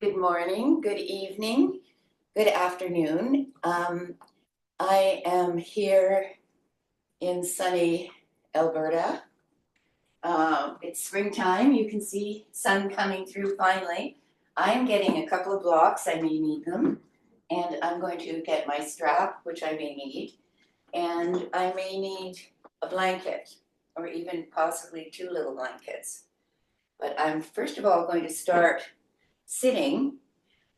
Good morning, good evening, good afternoon. I am here in sunny Alberta. It's springtime. You can see sun coming through finally. I'm getting a couple of blocks. I may need them. And I'm going to get my strap, which I may need. And I may need a blanket or even possibly 2 little blankets. But I'm first of all going to start sitting.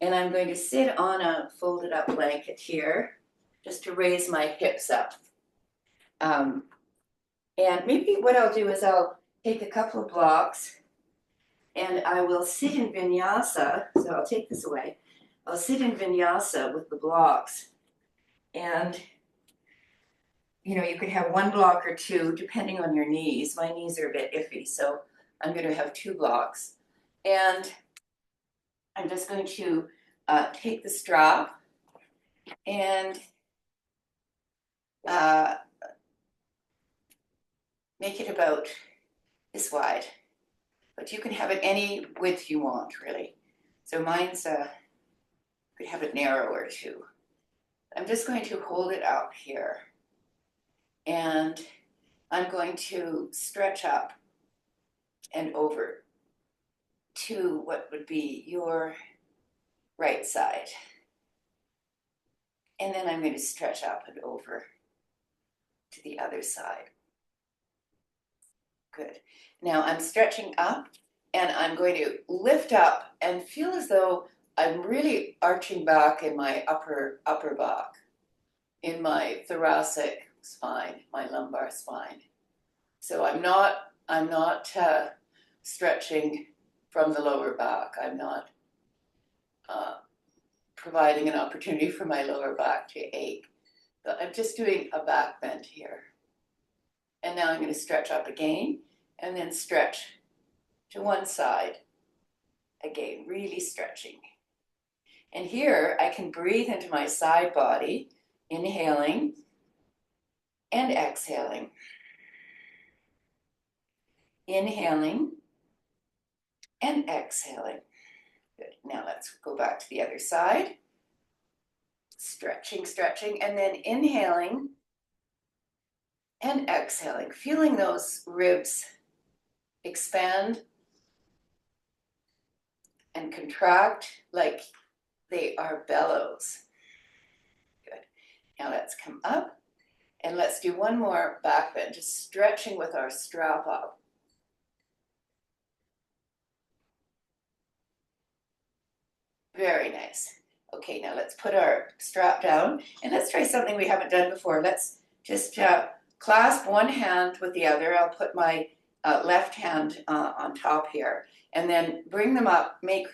And I'm going to sit on a folded up blanket here, just to raise my hips up. And maybe what I'll do is I'll take a couple of blocks and I will sit in vinyasa. So I'll take this away. I'll sit in vinyasa with the blocks. And, you know, you could have 1 block or 2, depending on your knees. My knees are a bit iffy, so I'm going to have 2 blocks. And I'm just going to take the strap and make it about this wide, but you can have it any width you want, really. So mine's, could have it narrower too. I'm just going to hold it up here, and I'm going to stretch up and over to what would be your right side. And then I'm going to stretch up and over to the other side. Good. Now I'm stretching up and I'm going to lift up and feel as though I'm really arching back in my upper back, in my thoracic spine, my lumbar spine. So I'm not stretching from the lower back. I'm not providing an opportunity for my lower back to ache. But I'm just doing a back bend here. And now I'm going to stretch up again and then stretch to one side. Again, really stretching. And here I can breathe into my side body, inhaling and exhaling. Inhaling and exhaling. Good. Now let's go back to the other side. Stretching, stretching, and then inhaling and exhaling, feeling those ribs expand and contract like they are bellows. Good. Now let's come up and let's do one more back bend, just stretching with our strap up. Very nice. Okay, now let's put our strap down and let's try something we haven't done before. Let's just clasp one hand with the other. I'll put my left hand on top here and then bring them up, make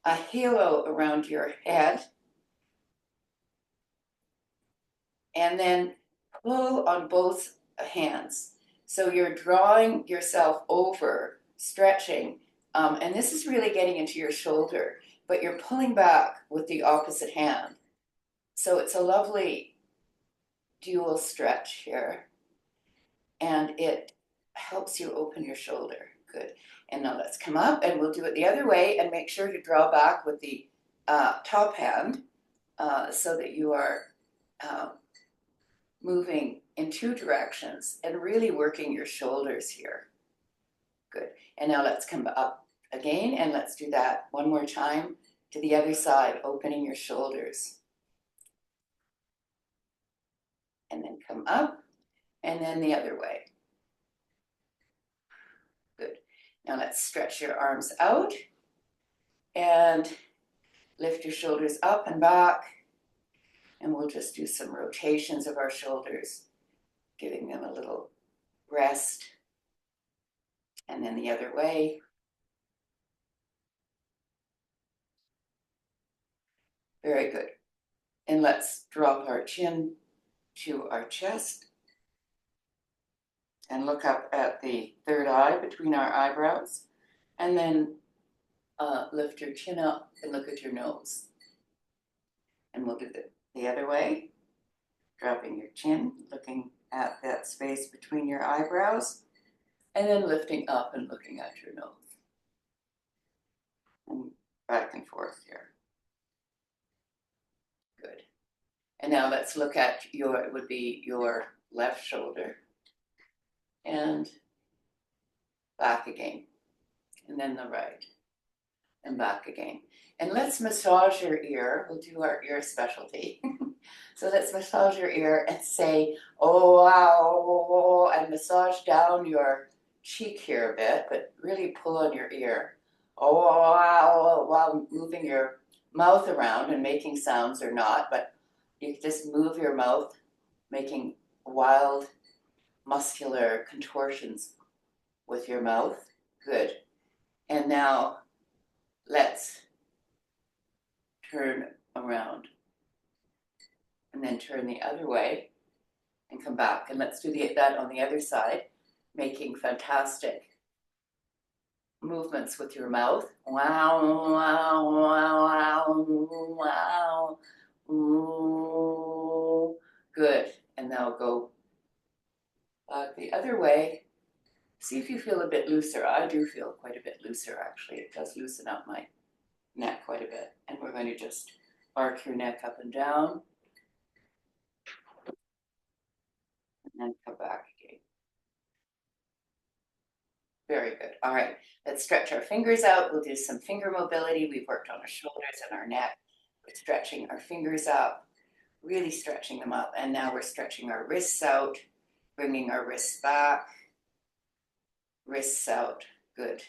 a halo around your head, and then pull on both hands. So you're drawing yourself over, stretching, and this is really getting into your shoulder, but you're pulling back with the opposite hand. So it's a lovely dual stretch here, and it helps you open your shoulder. Good. And now let's come up and we'll do it the other way and make sure to draw back with the top hand so that you are moving in 2 directions and really working your shoulders here. Good. And now let's come up again and let's do that one more time to the other side, opening your shoulders. And then come up and then the other way. Good. Now let's stretch your arms out and lift your shoulders up and back. And we'll just do some rotations of our shoulders, giving them a little rest. And then the other way. Very good. And let's drop our chin to our chest and look up at the third eye between our eyebrows. And then lift your chin up and look at your nose. And we'll do the other way. Dropping your chin, looking at that space between your eyebrows, and then lifting up and looking at your nose. And back and forth here. Good. And now let's look at it would be your left shoulder. And back again. And then the right. And back again. And let's massage your ear. We'll do our ear specialty. So let's massage your ear and say, oh, wow, and massage down your cheek here a bit, but really pull on your ear. Oh, wow, while moving your mouth around and making sounds or not, but you just move your mouth, making wild muscular contortions with your mouth. Good. And now let's turn around and then turn the other way and come back. And let's do that on the other side, making fantastic movements with your mouth. Wow, wow, wow, wow, wow. Good. And now go the other way. See if you feel a bit looser. I do feel quite a bit looser, actually. It does loosen up my neck quite a bit. And we're going to just arc your neck up and down. And then come back again. Very good. All right, let's stretch our fingers out. We'll do some finger mobility. We've worked on our shoulders and our neck. We're stretching our fingers up, really stretching them up. And now we're stretching our wrists out, bringing our wrists back, wrists out. Good.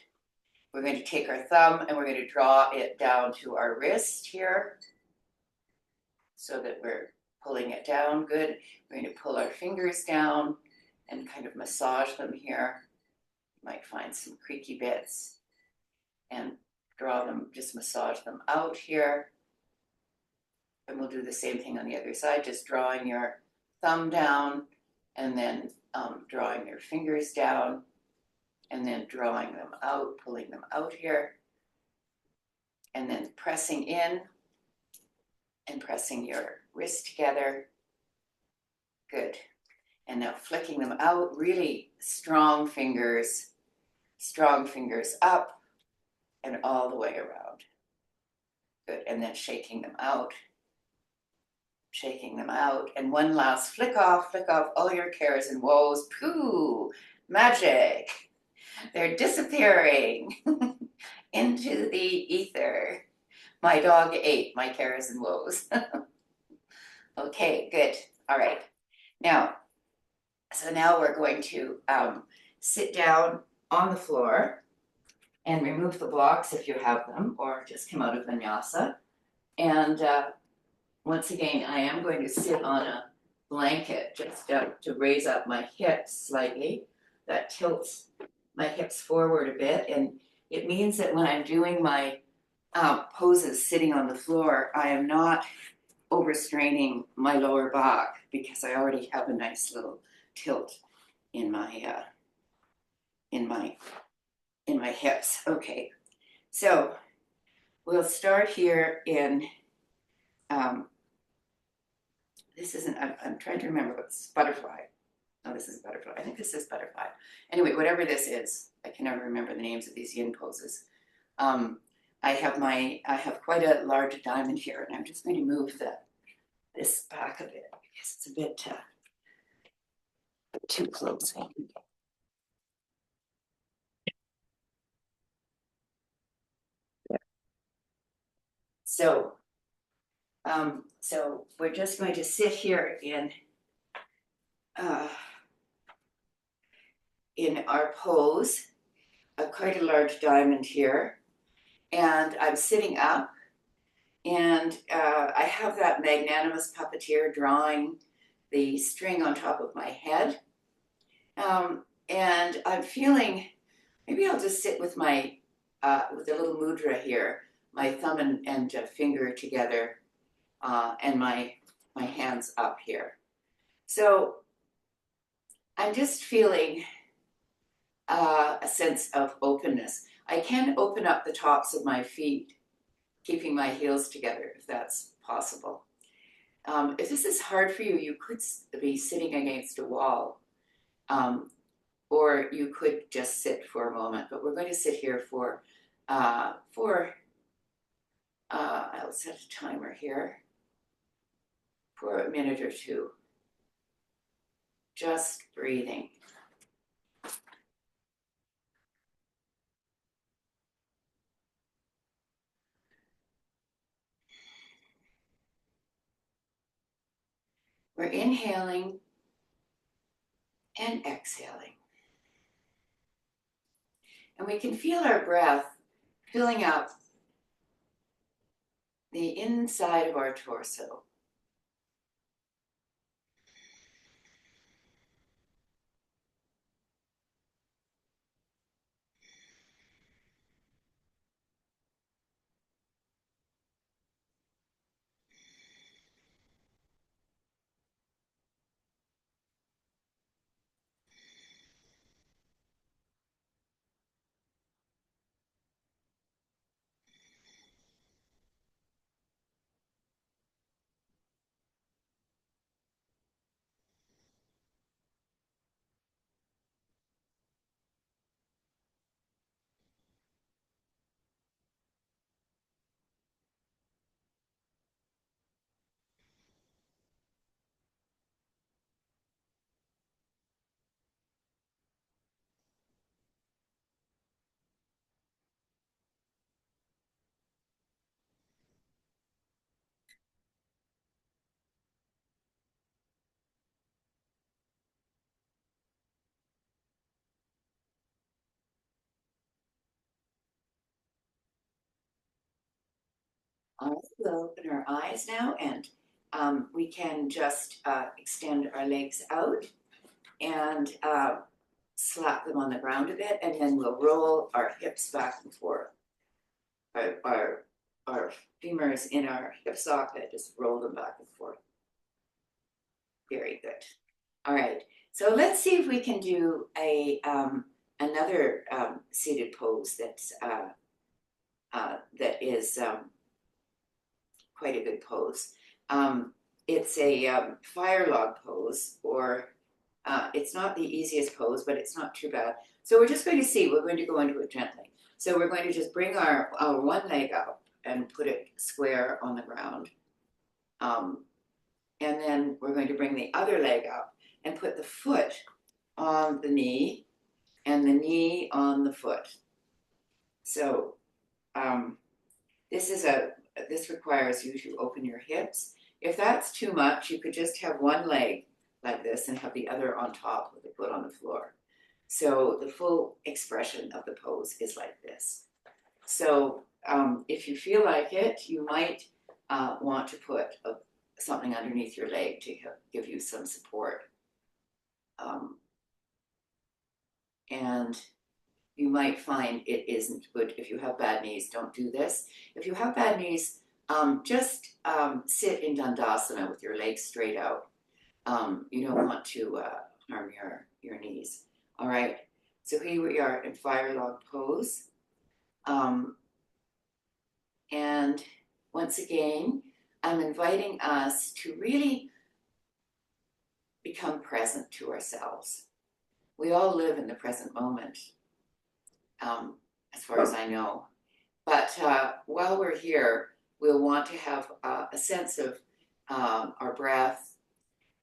We're going to take our thumb and we're going to draw it down to our wrist here so that we're pulling it down. Good. We're going to pull our fingers down and kind of massage them here. You might find some creaky bits and draw them, just massage them out here. And we'll do the same thing on the other side, just drawing your thumb down and then drawing your fingers down and then drawing them out, pulling them out here. And then pressing in and pressing your wrist together. Good. And now flicking them out, really strong fingers up and all the way around. Good. And then shaking them out. And one last flick off all your cares and woes. Pooh, magic. They're disappearing into the ether. My dog ate my cares and woes. Okay, good. All right. Now we're going to sit down on the floor and remove the blocks if you have them, or just come out of vinyasa. And once again, I am going to sit on a blanket just to raise up my hips slightly. That tilts my hips forward a bit, and it means that when I'm doing my poses sitting on the floor, I am not overstraining my lower back because I already have a nice little tilt in my hips. Okay, so we'll start here in this isn't, I'm trying to remember what's butterfly. No, this is butterfly. I think this is butterfly. Anyway, whatever this is, I can never remember the names of these yin poses. I have quite a large diamond here, and I'm just going to move this back a bit because it's a bit too close. So we're just going to sit here in our pose, quite a large diamond here, and I'm sitting up, and I have that magnanimous puppeteer drawing the string on top of my head, and I'm feeling, maybe I'll just sit with my with a little mudra here, my thumb and finger together, and my hands up here. So I'm just feeling a sense of openness. I can open up the tops of my feet, keeping my heels together if that's possible. If this is hard for you, you could be sitting against a wall, or you could just sit for a moment, but we're going to sit here for I'll set a timer here for a minute or two. Just breathing. We're inhaling and exhaling. And we can feel our breath filling up the inside of our torso. All right, we'll open our eyes now, and we can just extend our legs out and slap them on the ground a bit, and then we'll roll our hips back and forth. Our femurs in our hip socket, just roll them back and forth. Very good. All right, so let's see if we can do another seated pose that is quite a good pose. It's a Firelog pose, or it's not the easiest pose, but it's not too bad. So we're just going to see, we're going to go into it gently. So we're going to just bring our one leg up and put it square on the ground. And then we're going to bring the other leg up and put the foot on the knee and the knee on the foot. So this requires you to open your hips. If that's too much, you could just have one leg like this and have the other on top with the foot on the floor. So the full expression of the pose is like this. So if you feel like it, you might want to put something underneath your leg to give you some support. And you might find it isn't good. If you have bad knees, don't do this. If you have bad knees, just sit in Dandasana with your legs straight out. You don't want to harm your knees. All right, so here we are in Firelog Pose. And once again, I'm inviting us to really become present to ourselves. We all live in the present moment, as far as I know. But while we're here, we'll want to have a sense of our breath,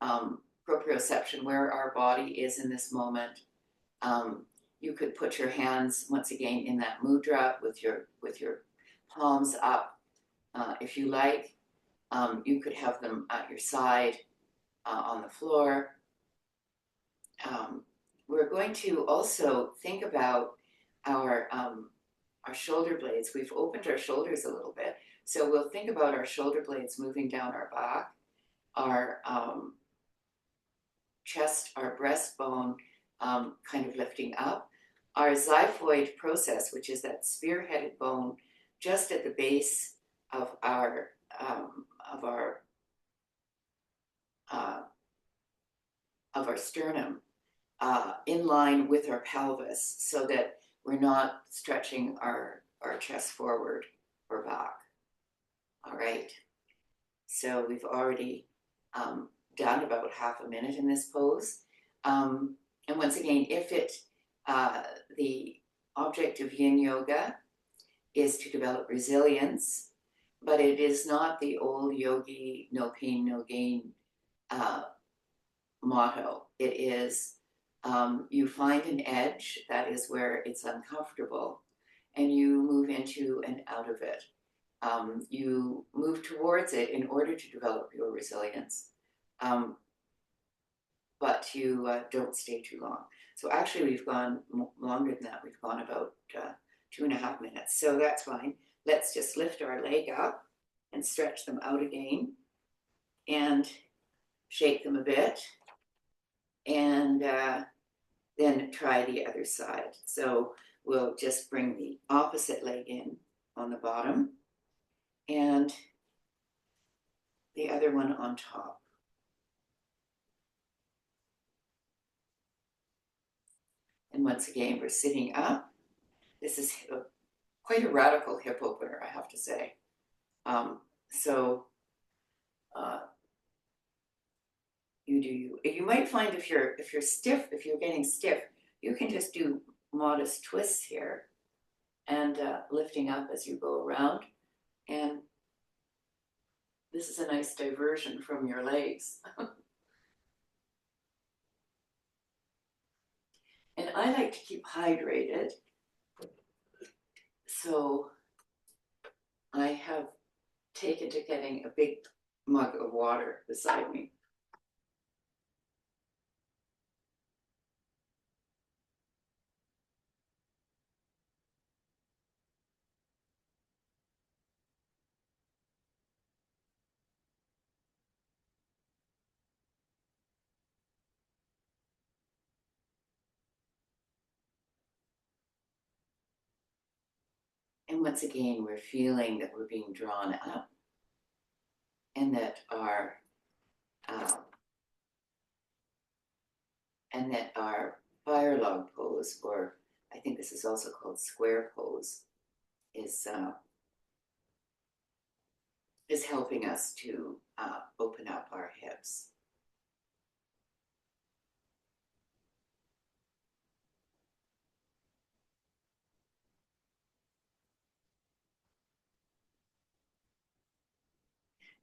proprioception, where our body is in this moment. You could put your hands once again in that mudra with your palms up, if you like. You could have them at your side on the floor. We're going to also think about our shoulder blades. We've opened our shoulders a little bit, so we'll think about our shoulder blades moving down our back, our chest, our breastbone kind of lifting up, our xiphoid process, which is that spear-headed bone just at the base of our sternum, in line with our pelvis, so that we're not stretching our chest forward or back. All right, so we've already done about half a minute in this pose. And once again, if the object of Yin Yoga is to develop resilience but it is not the old yogi, no pain, no gain motto. It is you find an edge that is where it's uncomfortable and you move into and out of it. You move towards it in order to develop your resilience, but you don't stay too long. So actually we've gone longer than that. We've gone about 2.5 minutes. So that's fine. Let's just lift our leg up and stretch them out again and shake them a bit. And then try the other side. So we'll just bring the opposite leg in on the bottom and the other one on top. And once again, we're sitting up. This is quite a radical hip opener, I have to say. You do you. You might find if you're stiff, if you're getting stiff, you can just do modest twists here and lifting up as you go around. And this is a nice diversion from your legs. And I like to keep hydrated. So I have taken to getting a big mug of water beside me. And once again, we're feeling that we're being drawn up and that our Firelog pose, or I think this is also called square pose, is helping us to open up our hips.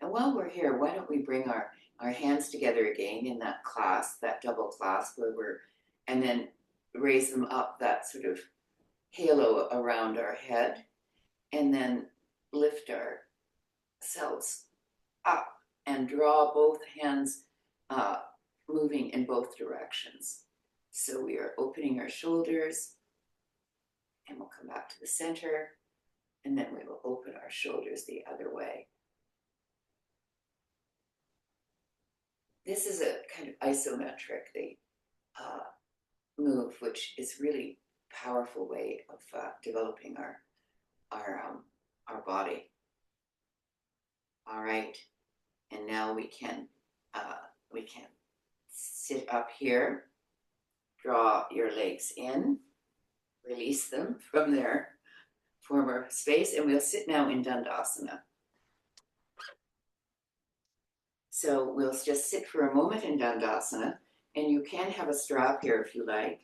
And while we're here, why don't we bring our hands together again in that clasp, that double clasp, and then raise them up, that sort of halo around our head, and then lift ourselves up and draw both hands moving in both directions. So we are opening our shoulders, and we'll come back to the center, and then we will open our shoulders the other way. This is a kind of isometric move, which is really powerful way of developing our body. All right, and now we can sit up here, draw your legs in, release them from their former space, and we'll sit now in Dandasana. So we'll just sit for a moment in Dandasana, and you can have a strap here if you like.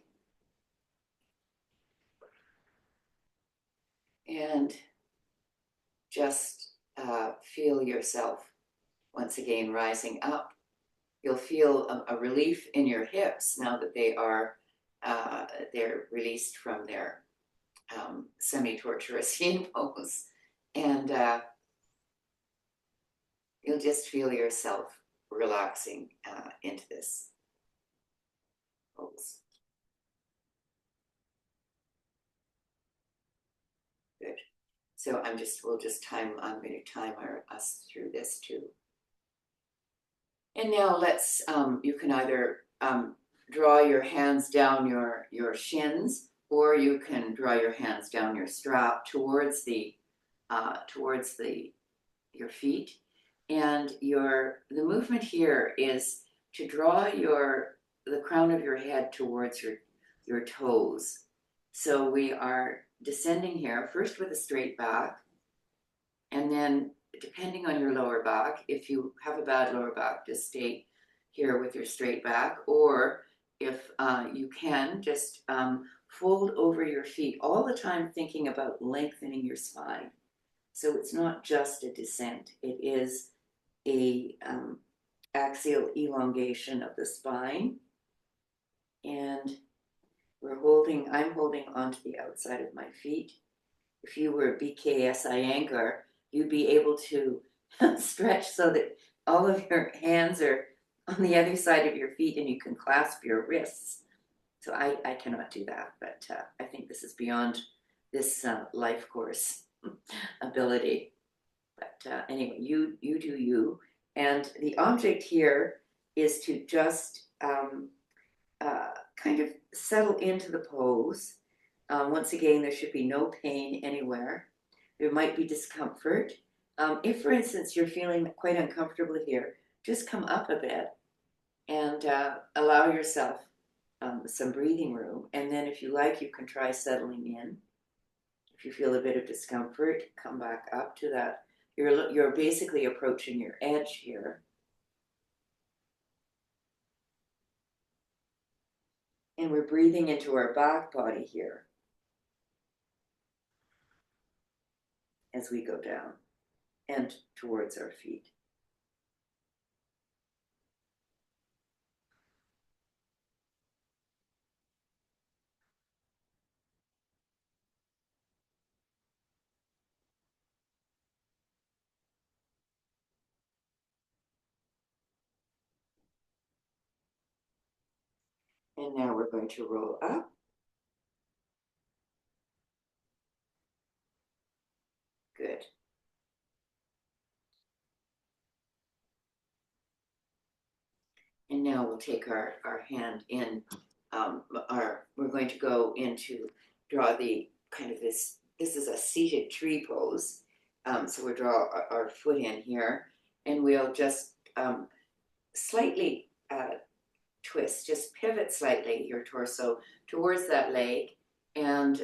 And just feel yourself once again rising up. You'll feel a relief in your hips now that they're released from their semi-torturous yin pose. And you'll just feel yourself relaxing into this pose. Good. So I'm going to time us through this too. And now let's, you can either draw your hands down your shins, or you can draw your hands down your strap towards your feet. And the movement here is to draw the crown of your head towards your toes. So we are descending here first with a straight back, and then depending on your lower back, if you have a bad lower back, just stay here with your straight back, or if you can, just fold over your feet all the time, thinking about lengthening your spine. So it's not just a descent, it is a axial elongation of the spine. And I'm holding onto the outside of my feet. If you were BKS Iyengar, you'd be able to stretch so that all of your hands are on the other side of your feet and you can clasp your wrists. So I cannot do that, but I think this is beyond this life course ability. But anyway, you do you. And the object here is to just kind of settle into the pose. Once again, there should be no pain anywhere. There might be discomfort. If, for instance, you're feeling quite uncomfortable here, just come up a bit and allow yourself some breathing room. And then if you like, you can try settling in. If you feel a bit of discomfort, come back up to that. You're basically approaching your edge here. And we're breathing into our back body here as we go down and towards our feet. And now we're going to roll up. Good. And now we'll take our hand in, we're going to go into, draw the kind of this is a seated tree pose. So we'll draw our foot in here and we'll just slightly twist, just pivot slightly your torso towards that leg and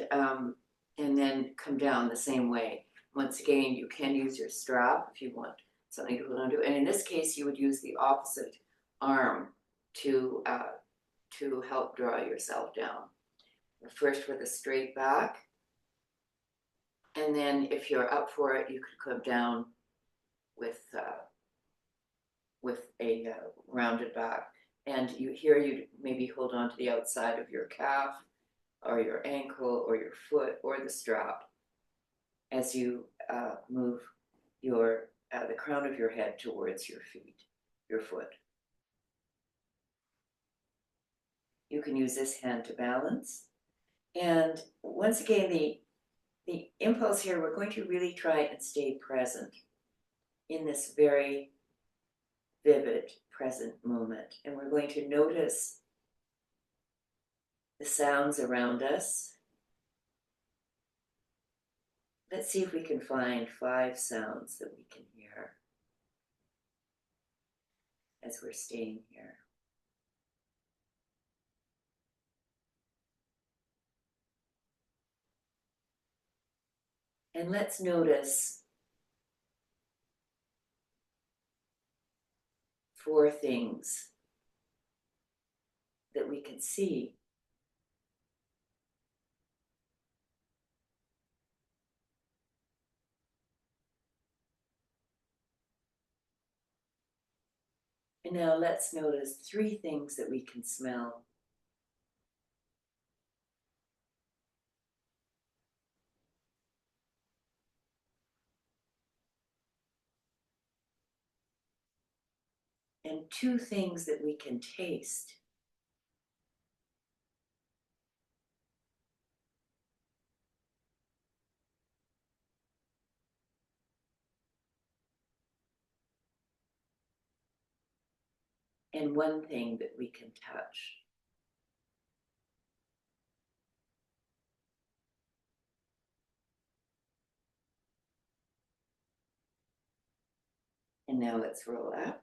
then come down the same way. Once again, you can use your strap if you want something to hold on to. And in this case, you would use the opposite arm to help draw yourself down. First with a straight back. And then if you're up for it, you could come down with a rounded back. And you maybe hold on to the outside of your calf or your ankle or your foot or the strap as you move the crown of your head towards your feet, your foot. You can use this hand to balance. And once again, the impulse here, we're going to really try and stay present in this very vivid present moment. And we're going to notice the sounds around us. Let's see if we can find 5 sounds that we can hear as we're staying here. And let's notice 4 things that we can see. And now let's notice 3 things that we can smell. And 2 things that we can taste. And 1 thing that we can touch. And now let's roll up.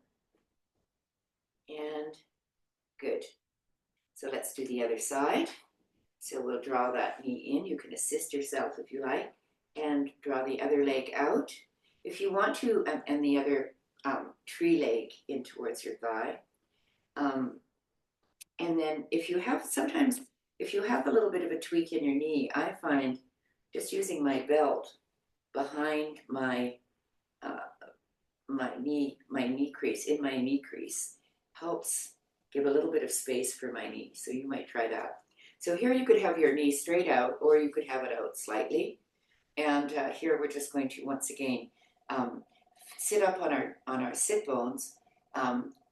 And good. So let's do the other side. So we'll draw that knee in. You can assist yourself if you like. And draw the other leg out. If you want to, and the other tree leg in towards your thigh. And then if you have a little bit of a tweak in your knee, I find just using my belt behind my knee crease, in my knee crease, helps give a little bit of space for my knee. So you might try that. So here you could have your knee straight out, or you could have it out slightly. And here we're just going to once again sit up on our sit bones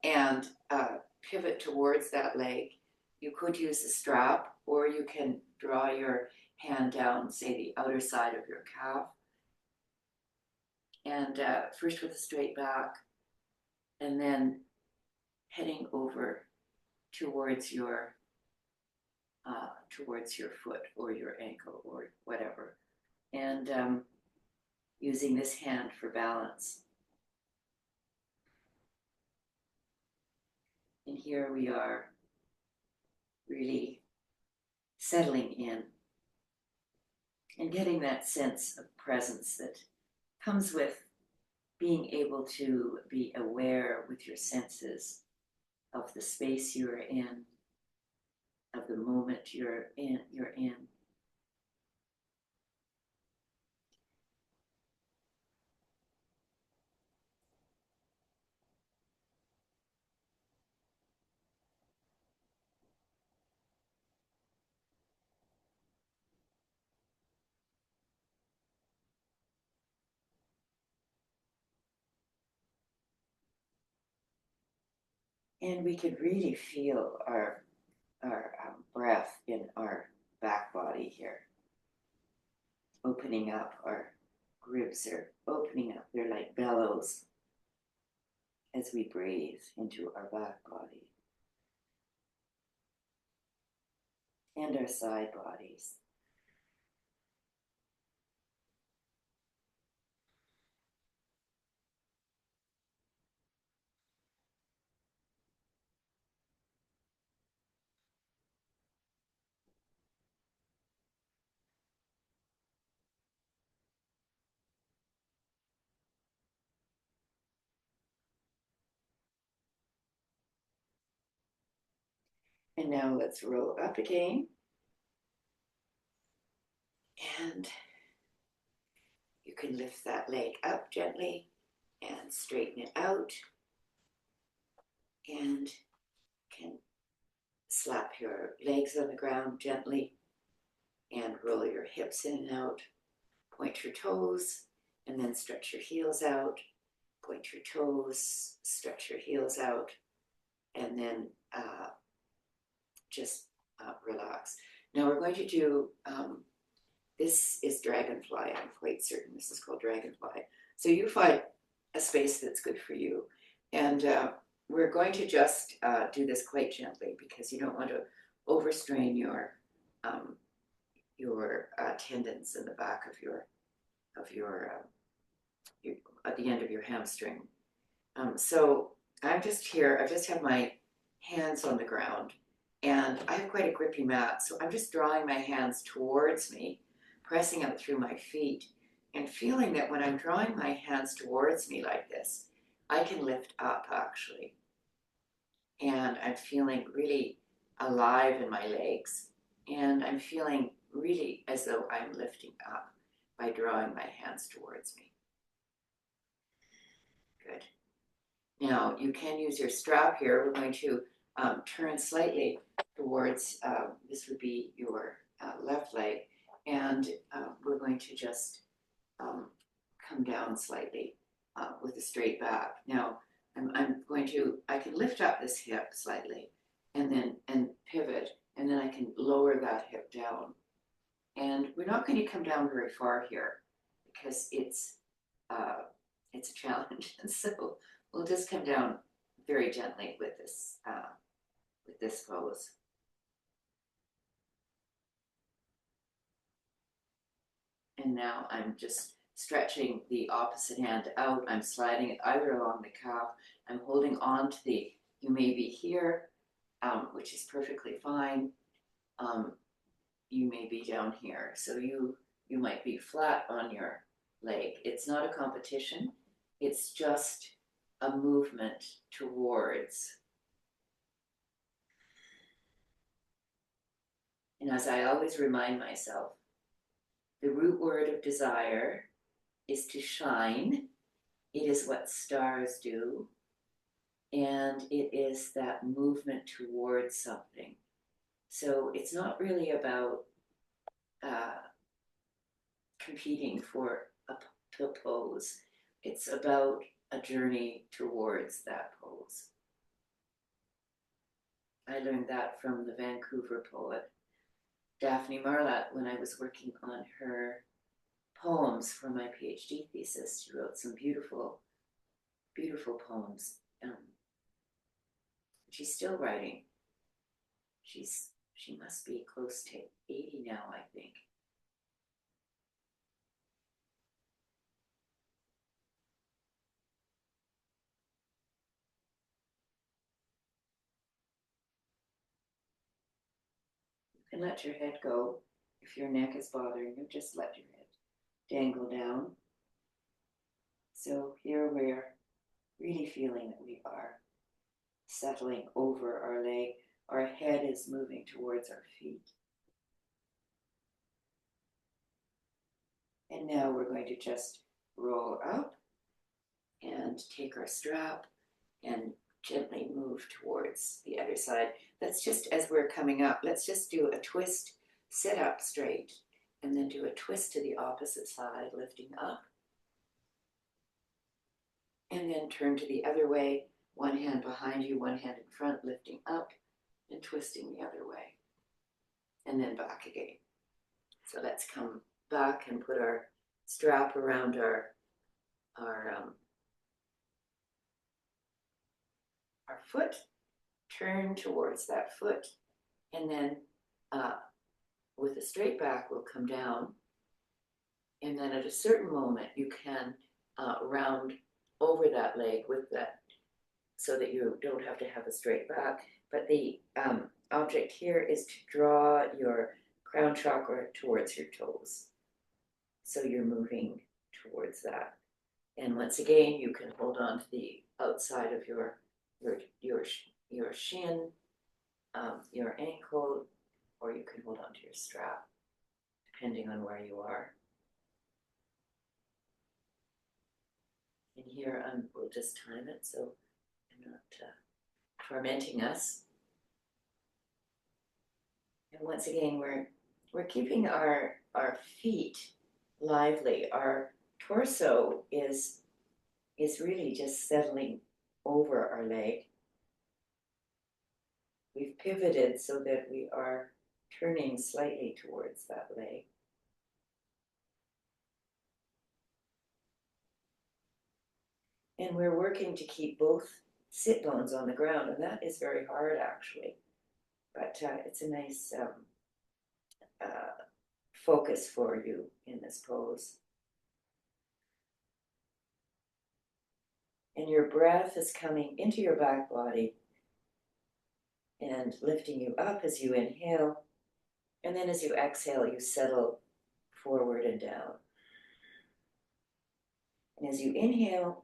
and pivot towards that leg. You could use a strap, or you can draw your hand down, say the outer side of your calf. And first with a straight back, and then heading over towards your foot or your ankle or whatever, and using this hand for balance. And here we are, really settling in and getting that sense of presence that comes with being able to be aware with your senses of the space you're in, of the moment you're in. And we could really feel our breath in our back body here, opening up. Our ribs are opening up. They're like bellows as we breathe into our back body and our side bodies. And now let's roll up again. And you can lift that leg up gently and straighten it out. And can slap your legs on the ground gently and roll your hips in and out. Point your toes and then stretch your heels out. Point your toes, stretch your heels out, and then just relax. Now we're going to do, this is dragonfly. I'm quite certain this is called dragonfly. So you find a space that's good for you. And we're going to just do this quite gently because you don't want to overstrain your tendons in the back of your at the end of your hamstring. So I'm just here. I just have my hands on the ground, and I have quite a grippy mat. So I'm just drawing my hands towards me, pressing up through my feet, and feeling that when I'm drawing my hands towards me like this, I can lift up actually. And I'm feeling really alive in my legs. And I'm feeling really as though I'm lifting up by drawing my hands towards me. Good. Now you can use your strap here. We're going to turn slightly towards, this would be your left leg. And we're going to just come down slightly with a straight back. Now, I can lift up this hip slightly and pivot, and then I can lower that hip down. And we're not going to come down very far here because it's a challenge. And so we'll just come down very gently with this pose. And now I'm just stretching the opposite hand out. I'm sliding it either along the calf. I'm holding on to you may be here, which is perfectly fine. You may be down here. So you might be flat on your leg. It's not a competition. It's just a movement towards. And as I always remind myself, the root word of desire is to shine. It is what stars do. And it is that movement towards something. So it's not really about competing for a pose. It's about a journey towards that pose. I learned that from the Vancouver poet Daphne Marlatt when I was working on her poems for my PhD thesis. She wrote some beautiful, beautiful poems. She's still writing. She must be close to 80 now, I think. You can let your head go. If your neck is bothering you, just let your head dangle down. So here we're really feeling that we are settling over our leg. Our head is moving towards our feet. And now we're going to just roll up and take our strap and gently move towards the other side. Let's just, as we're coming up, let's just do a twist, sit up straight, and then do a twist to the opposite side, lifting up. And then turn to the other way, one hand behind you, one hand in front, lifting up and twisting the other way. And then back again. So let's come back and put our strap around our foot, turn towards that foot, and then with a straight back, we'll come down. And then at a certain moment, you can round over that leg with that, so that you don't have to have a straight back. But the object here is to draw your crown chakra towards your toes. So you're moving towards that. And once again, you can hold on to the outside of your shin, your ankle, or you can hold on to your strap, depending on where you are. And here, we'll just time it so I'm not tormenting us. And once again, we're keeping our feet lively. Our torso is really just settling over our leg. We've pivoted so that we are turning slightly towards that leg. And we're working to keep both sit bones on the ground, and that is very hard actually. But it's a nice focus for you in this pose. And your breath is coming into your back body and lifting you up as you inhale. And then as you exhale, you settle forward and down. And as you inhale,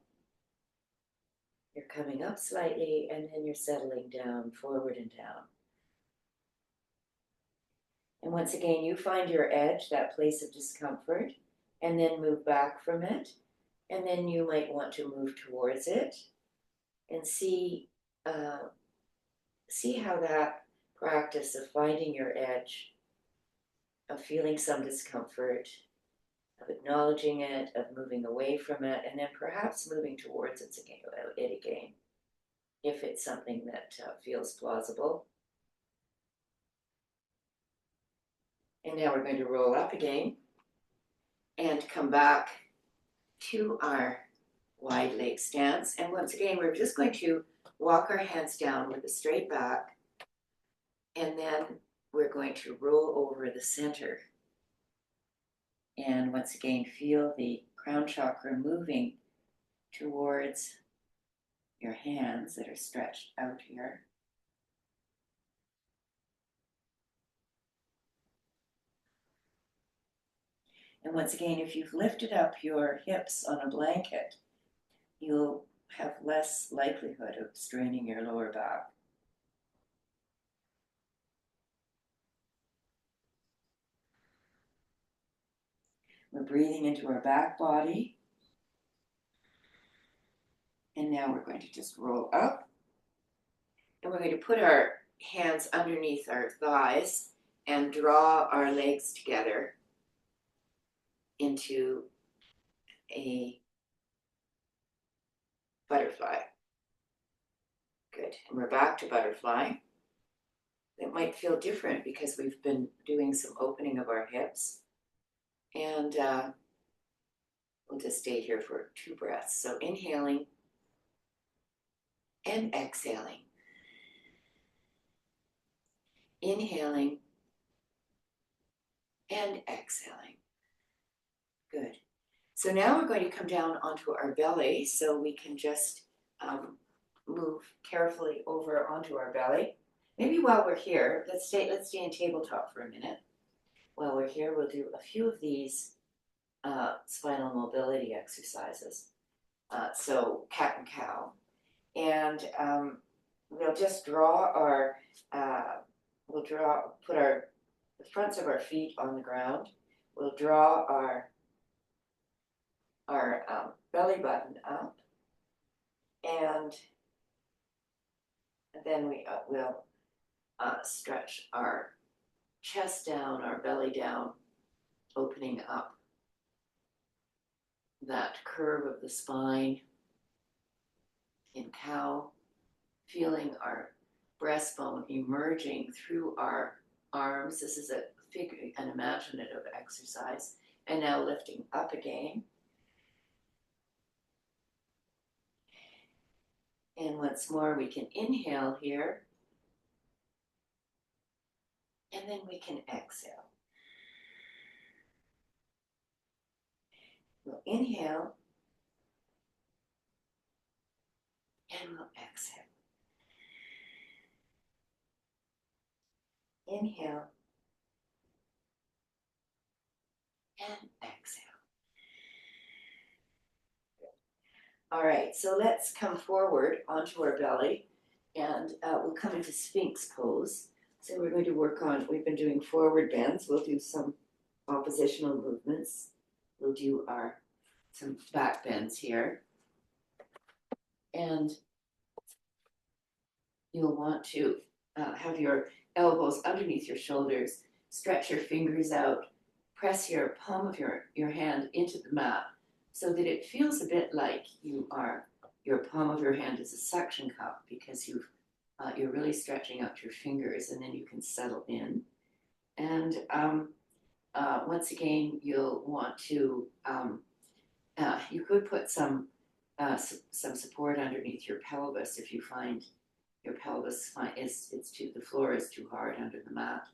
you're coming up slightly, and then you're settling down, forward and down. And once again, you find your edge, that place of discomfort, and then move back from it. And then you might want to move towards it and see how that practice of finding your edge, of feeling some discomfort, of acknowledging it, of moving away from it, and then perhaps moving towards it again, if it's something that feels plausible. And now we're going to roll up again and come back to our wide leg stance. And once again, we're just going to walk our hands down with a straight back, and then we're going to roll over the center. And once again, feel the crown chakra moving towards your hands that are stretched out here. And once again, if you've lifted up your hips on a blanket, you'll have less likelihood of straining your lower back. We're breathing into our back body. And now we're going to just roll up. And we're going to put our hands underneath our thighs and draw our legs together into a butterfly. Good. And we're back to butterfly. It might feel different because we've been doing some opening of our hips. And we'll just stay here for 2 breaths. So inhaling and exhaling. Inhaling and exhaling. Good. So now we're going to come down onto our belly so we can just move carefully over onto our belly. Maybe while we're here, let's stay in tabletop for a minute. While we're here, we'll do a few of these spinal mobility exercises. So cat and cow. And we'll just draw our, put the fronts of our feet on the ground. We'll draw our belly button up, and then we will stretch our chest down, our belly down, opening up that curve of the spine in cow, feeling our breastbone emerging through our arms. This is an imaginative exercise. And now lifting up again. And once more, we can inhale here. And then we can exhale. We'll inhale. And we'll exhale. Inhale. And exhale. All right, so let's come forward onto our belly, and we'll come into Sphinx pose. So we're going to work on, we've been doing forward bends. We'll do some oppositional movements. We'll do some back bends here. And you'll want to have your elbows underneath your shoulders, stretch your fingers out, press your palm of your hand into the mat so that it feels a bit like your palm of your hand is a suction cup, because you're really stretching out your fingers, and then you can settle in. And once again, you'll want to, you could put some support underneath your pelvis if you find your pelvis the floor is too hard under the mat.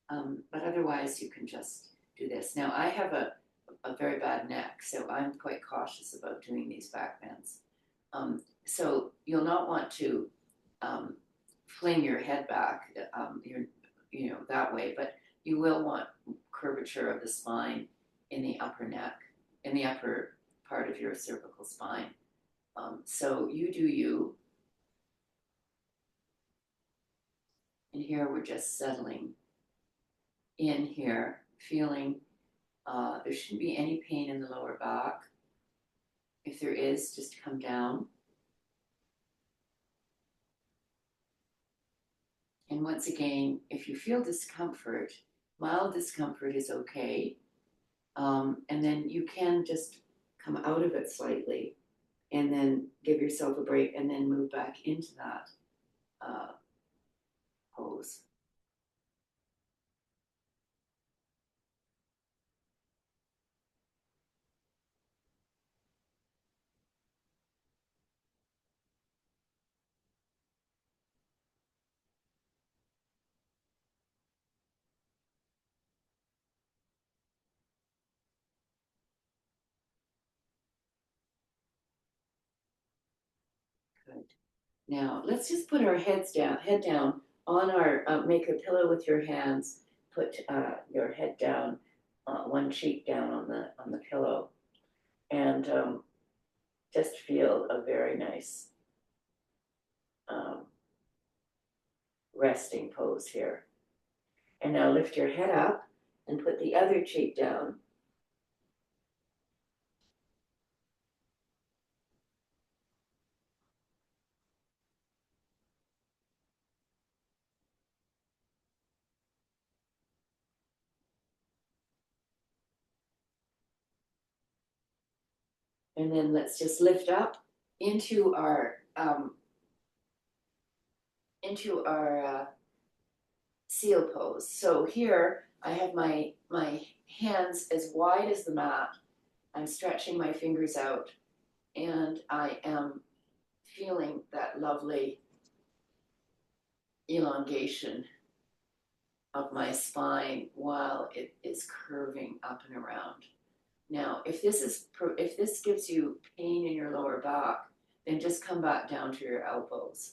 But otherwise, you can just do this. Now, I have a very bad neck, so I'm quite cautious about doing these back bends. So you'll not want to fling your head back, that way, but you will want curvature of the spine in the upper neck, in the upper part of your cervical spine. So you do you. And here we're just settling in here, feeling there shouldn't be any pain in the lower back. If there is, just come down. And once again, if you feel discomfort, mild discomfort is okay. And then you can just come out of it slightly and then give yourself a break and then move back into that pose. Good. Now let's just put our head down on our, make a pillow with your hands. Put your head down, one cheek down on the pillow, and just feel a very nice resting pose here. And now lift your head up and put the other cheek down. And then let's just lift up into our seal pose. So here I have my hands as wide as the mat. I'm stretching my fingers out, and I am feeling that lovely elongation of my spine while it is curving up and around. Now, if this gives you pain in your lower back, then just come back down to your elbows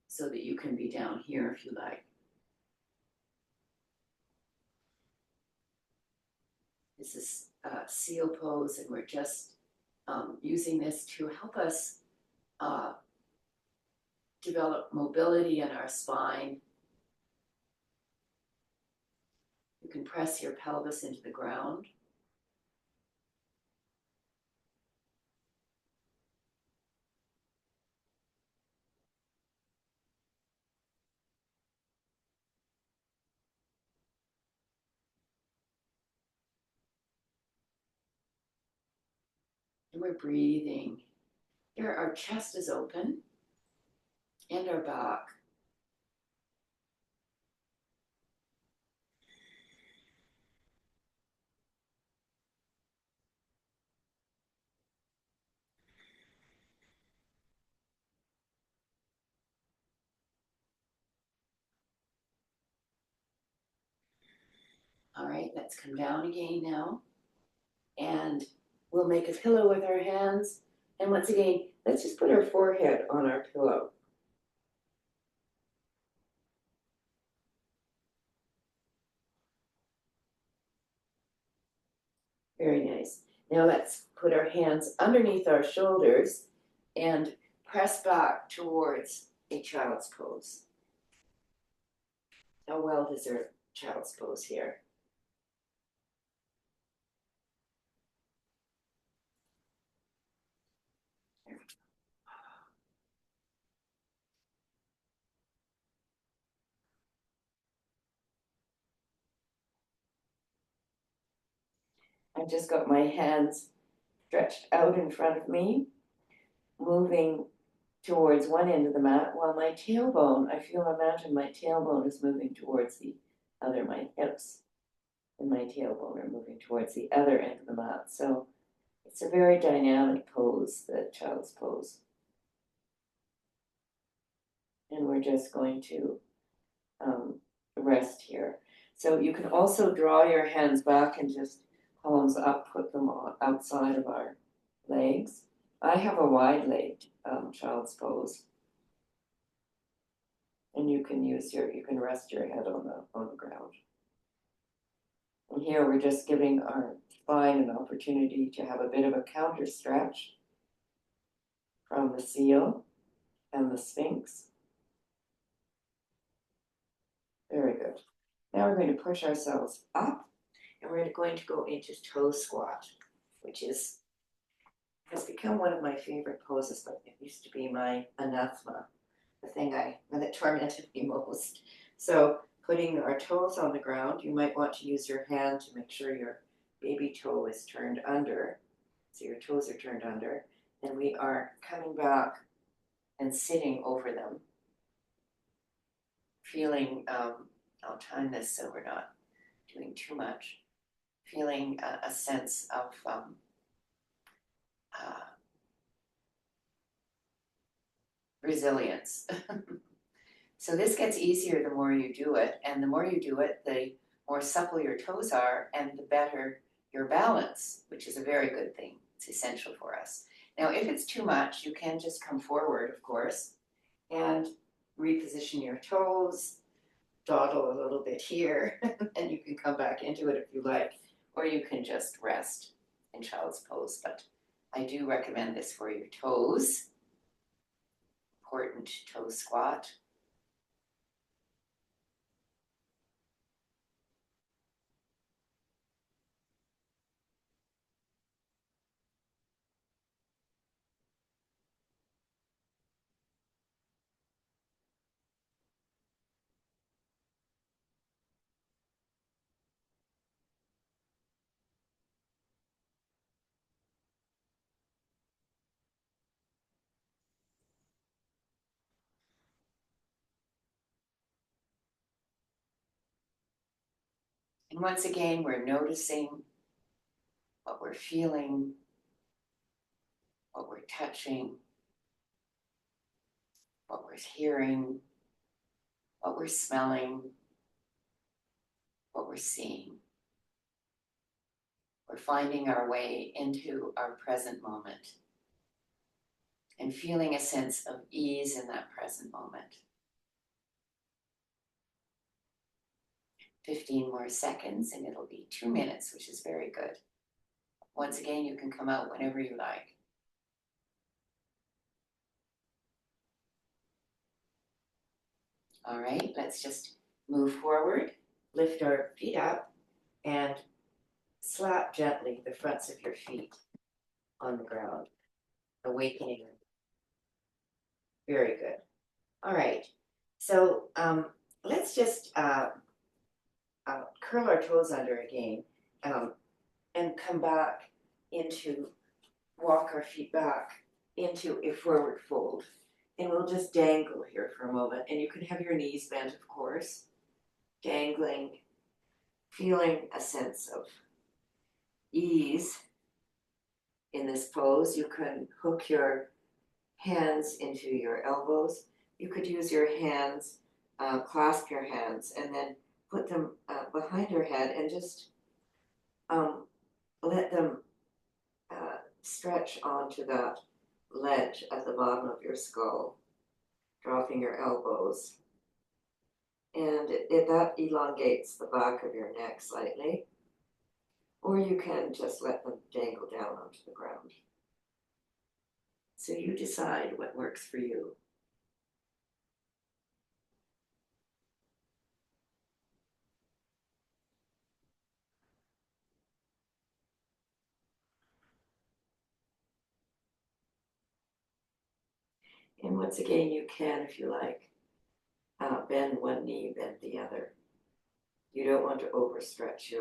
so that you can be down here if you like. This is seal pose, and we're just using this to help us develop mobility in our spine. You can press your pelvis into the ground. And we're breathing. Here, our chest is open and our back. All right, let's come down again now. And we'll make a pillow with our hands. And once again, let's just put our forehead on our pillow. Very nice. Now let's put our hands underneath our shoulders and press back towards a child's pose. A well-deserved child's pose here. I've just got my hands stretched out in front of me, moving towards one end of the mat, while my tailbone, I feel imagine my tailbone is moving towards the other, my hips and my tailbone are moving towards the other end of the mat. So it's a very dynamic pose, the child's pose. And we're just going to rest here. So you can also draw your hands back and just palms up, put them on outside of our legs. I have a wide-legged child's pose. And you can rest your head on the ground. And here we're just giving our spine an opportunity to have a bit of a counter stretch from the seal and the sphinx. Very good. Now we're going to push ourselves up, and we're going to go into toe squat, which has become one of my favorite poses, but it used to be my anathema, the thing that tormented me most. So putting our toes on the ground, you might want to use your hand to make sure your baby toe is turned under. So your toes are turned under, and we are coming back and sitting over them. Feeling, I'll time this so we're not doing too much. Feeling a sense of resilience. So this gets easier the more you do it, and the more you do it, the more supple your toes are, and the better your balance, which is a very good thing. It's essential for us. Now, if it's too much, you can just come forward, of course, and reposition your toes, dawdle a little bit here, and you can come back into it if you like, or you can just rest in child's pose. But I do recommend this for your toes. Important toe squat. And once again, we're noticing what we're feeling, what we're touching, what we're hearing, what we're smelling, what we're seeing. We're finding our way into our present moment and feeling a sense of ease in that present moment. 15 more seconds and it'll be 2 minutes, which is very good. Once again, you can come out whenever you like. All right, let's just move forward, lift our feet up, and slap gently the fronts of your feet on the ground, awakening. Very good. All right, so let's just curl our toes under again and come back into, walk our feet back into a forward fold. And we'll just dangle here for a moment. And you can have your knees bent, of course, dangling, feeling a sense of ease in this pose. You can hook your hands into your elbows. You could use your hands, clasp your hands, and then put them behind your head and just let them stretch onto that ledge at the bottom of your skull, dropping your elbows. And that elongates the back of your neck slightly. Or you can just let them dangle down onto the ground. So you decide what works for you. And once again, you can, if you like, bend one knee, bend the other. You don't want to overstretch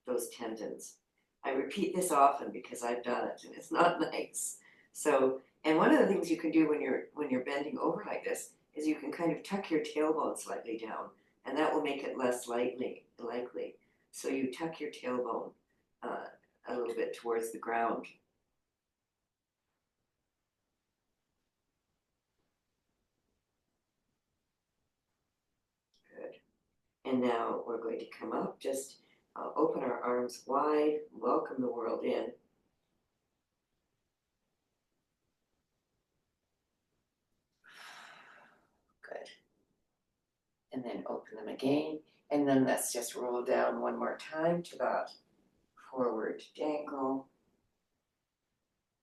those tendons. I repeat this often because I've done it and it's not nice. So, and one of the things you can do when you're bending over like this is you can kind of tuck your tailbone slightly down, and that will make it less likely. So you tuck your tailbone a little bit towards the ground. Good. And now we're going to come up, just open our arms wide, welcome the world in. Good. And then open them again. And then let's just roll down one more time to that forward dangle.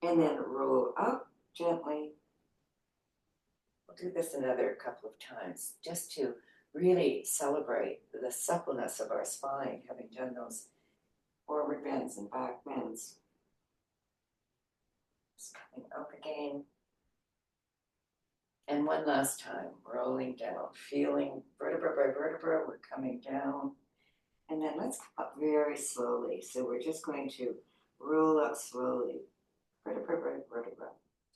And then roll up gently. We'll do this another couple of times just to really celebrate the suppleness of our spine, having done those forward bends and back bends. Just coming up again. And one last time, rolling down, feeling vertebra by vertebra, we're coming down. And then let's come up very slowly. So we're just going to roll up slowly, vertebra by vertebra,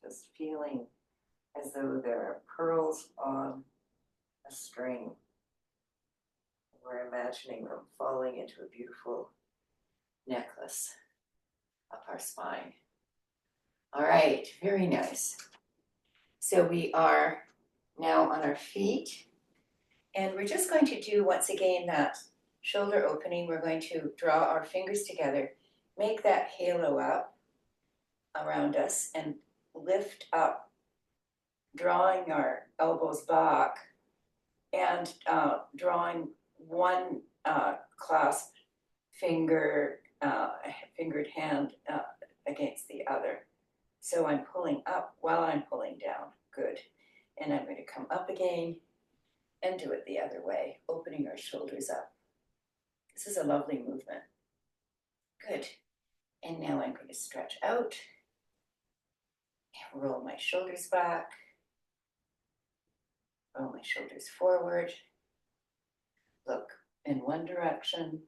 just feeling as though there are pearls on a string. We're imagining them falling into a beautiful necklace up our spine. All right, very nice. So we are now on our feet, and we're just going to do once again that shoulder opening. We're going to draw our fingers together, make that halo up around us, and lift up, drawing our elbows back and drawing one clasp fingered hand against the other. So I'm pulling up while I'm pulling down. Good. And I'm going to come up again and do it the other way, opening our shoulders up. This is a lovely movement. Good. And now I'm going to stretch out, roll my shoulders back, roll my shoulders forward, look in one direction,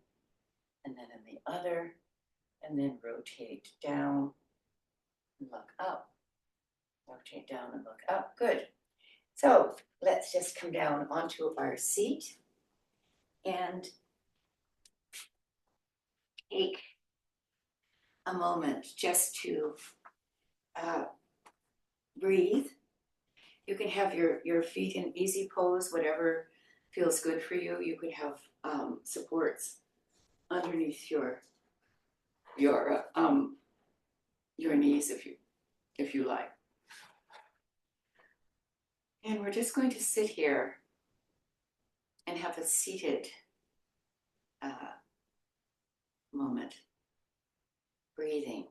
and then in the other, and then rotate down and look up. Rotate down and look up. Good. So let's just come down onto our seat. And take a moment just to breathe. You can have your feet in easy pose, whatever feels good for you. You could have supports underneath your knees if you like. And we're just going to sit here and have a seated moment, breathing.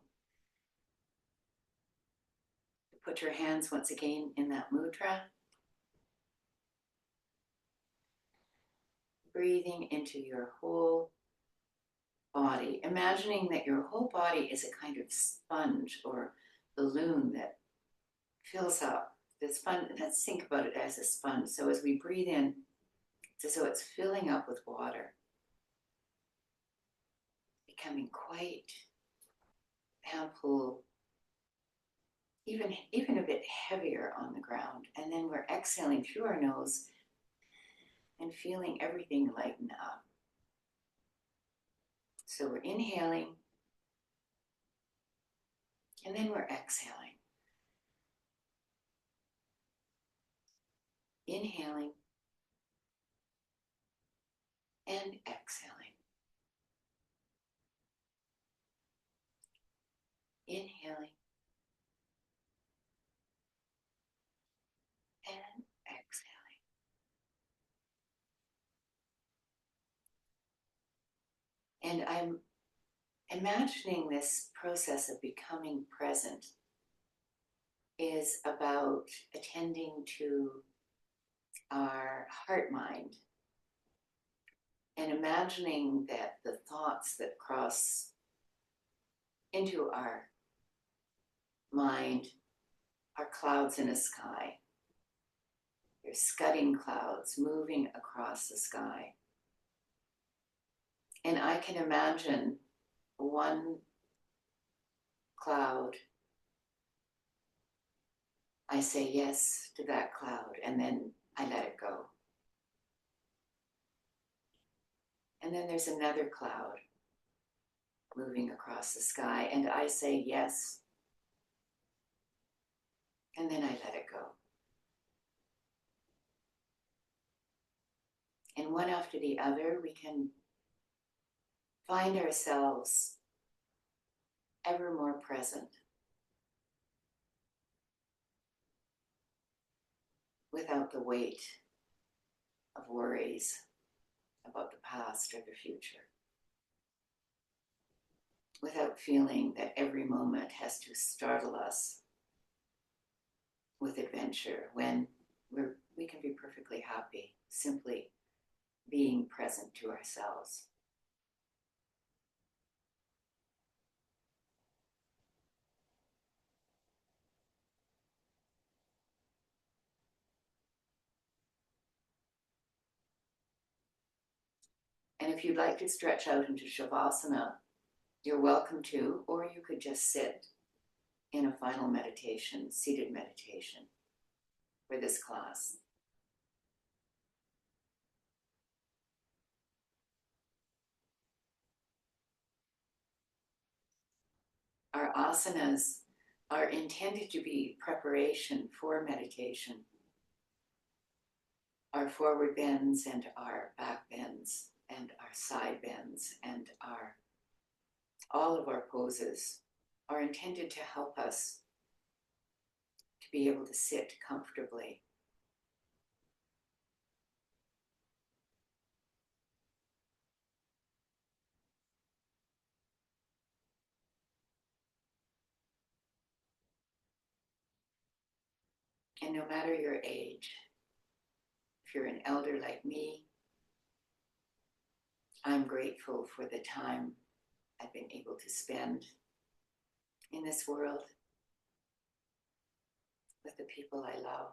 Put your hands once again in that mudra. Breathing into your whole body, imagining that your whole body is a kind of sponge or balloon that fills up. The sponge, let's think about it as a sponge. So as we breathe in, it's as though it's filling up with water, becoming quite ample, even a bit heavier on the ground. And then we're exhaling through our nose and feeling everything lighten up. So we're inhaling, and then we're exhaling. Inhaling and exhaling. Inhaling and exhaling. And I'm imagining this process of becoming present is about attending to our heart mind and imagining that the thoughts that cross into our mind are clouds in a sky. They're scudding clouds moving across the sky. And I can imagine one cloud. I say yes to that cloud, and then I let it go. And then there's another cloud moving across the sky, and I say yes, and then I let it go. And one after the other, we can find ourselves ever more present without the weight of worries about the past or the future, without feeling that every moment has to startle us with adventure, when we can be perfectly happy simply being present to ourselves. And if you'd like to stretch out into Shavasana, you're welcome to, or you could just sit in a final meditation, seated meditation for this class. Our asanas are intended to be preparation for meditation. Our forward bends and our back bends and our side bends and all of our poses are intended to help us to be able to sit comfortably. And no matter your age, if you're an elder like me, I'm grateful for the time I've been able to spend in this world with the people I love.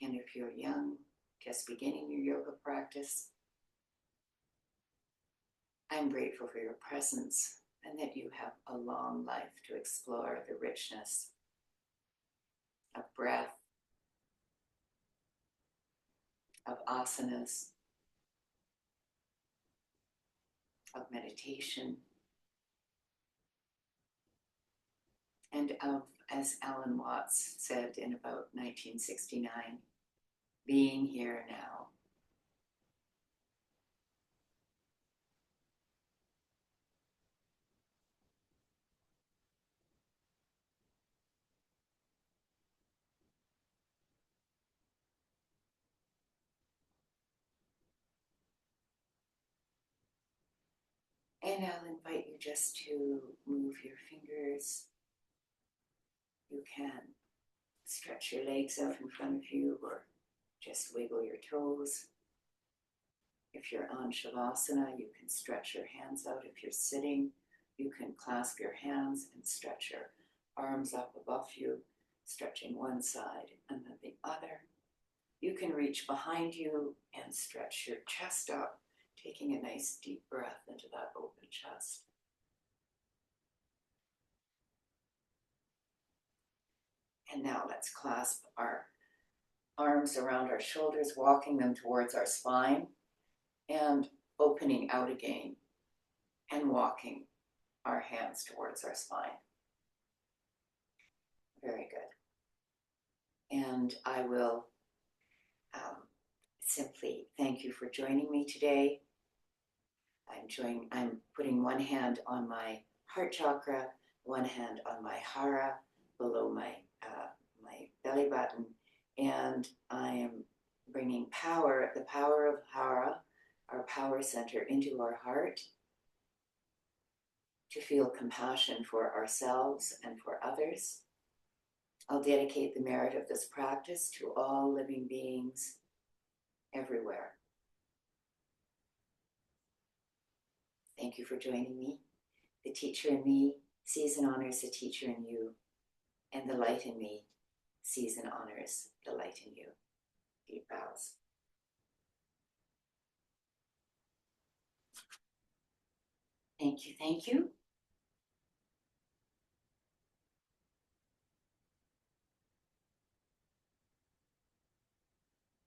And if you're young, just beginning your yoga practice, I'm grateful for your presence and that you have a long life to explore the richness of breath, of asanas, of meditation, and of, as Alan Watts said in about 1969, being here now. And I'll invite you just to move your fingers. You can stretch your legs out in front of you or just wiggle your toes. If you're on Shavasana, you can stretch your hands out. If you're sitting, you can clasp your hands and stretch your arms up above you, stretching one side and then the other. You can reach behind you and stretch your chest up, taking a nice deep breath into that open chest. And now let's clasp our arms around our shoulders, walking them towards our spine and opening out again and walking our hands towards our spine. Very good. And I will simply thank you for joining me today. I'm putting one hand on my heart chakra, one hand on my hara, below my belly button, and I am bringing power, the power of hara, our power center, into our heart to feel compassion for ourselves and for others. I'll dedicate the merit of this practice to all living beings everywhere. Thank you for joining me. The teacher in me sees and honors the teacher in you, and the light in me sees and honors the light in you. Deep bows. Thank you, thank you.